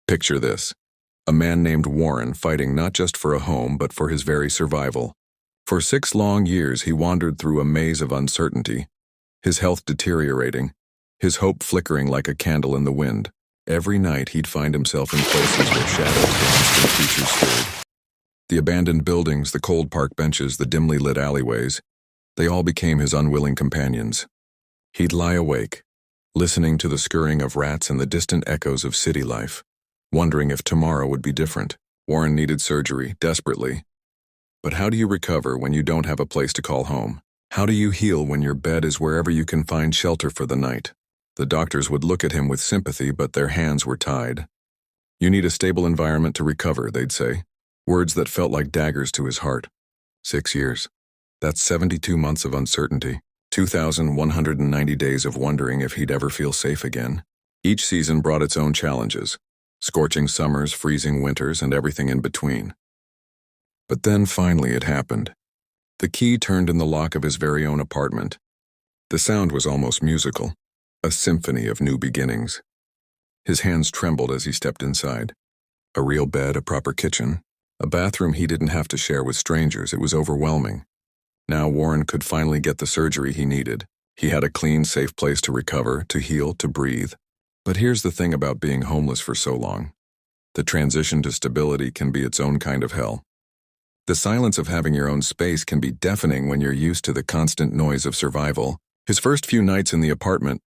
Picture this. A man named Warren fighting not just for a home, but for his very survival. For 6 long years, he wandered through a maze of uncertainty, his health deteriorating, his hope flickering like a candle in the wind. Every night, he'd find himself in places where shadows danced and creatures stirred. The abandoned buildings, the cold park benches, the dimly lit alleyways, they all became his unwilling companions. He'd lie awake, listening to the scurrying of rats and the distant echoes of city life, wondering if tomorrow would be different. Warren needed surgery, desperately. But how do you recover when you don't have a place to call home? How do you heal when your bed is wherever you can find shelter for the night? The doctors would look at him with sympathy, but their hands were tied. You need a stable environment to recover, they'd say. Words that felt like daggers to his heart. 6 years. That's 72 months of uncertainty. 2,190 days of wondering if he'd ever feel safe again. Each season brought its own challenges. Scorching summers, freezing winters, and everything in between. But then finally it happened. The key turned in the lock of his very own apartment. The sound was almost musical, a symphony of new beginnings. His hands trembled as he stepped inside. A real bed, a proper kitchen, a bathroom he didn't have to share with strangers. It was overwhelming. Now Warren could finally get the surgery he needed. He had a clean, safe place to recover, to heal, to breathe. But here's the thing about being homeless for so long. The transition to stability can be its own kind of hell. The silence of having your own space can be deafening when you're used to the constant noise of survival. His first few nights in the apartment,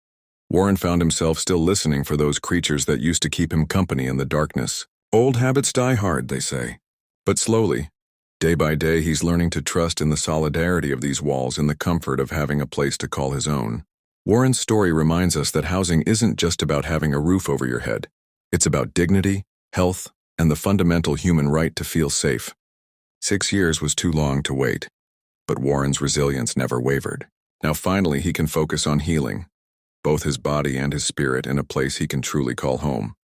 Warren found himself still listening for those creatures that used to keep him company in the darkness. Old habits die hard, they say. But slowly, day by day, he's learning to trust in the solidarity of these walls and the comfort of having a place to call his own. Warren's story reminds us that housing isn't just about having a roof over your head. It's about dignity, health, and the fundamental human right to feel safe. 6 years was too long to wait, but Warren's resilience never wavered. Now finally he can focus on healing, both his body and his spirit, in a place he can truly call home.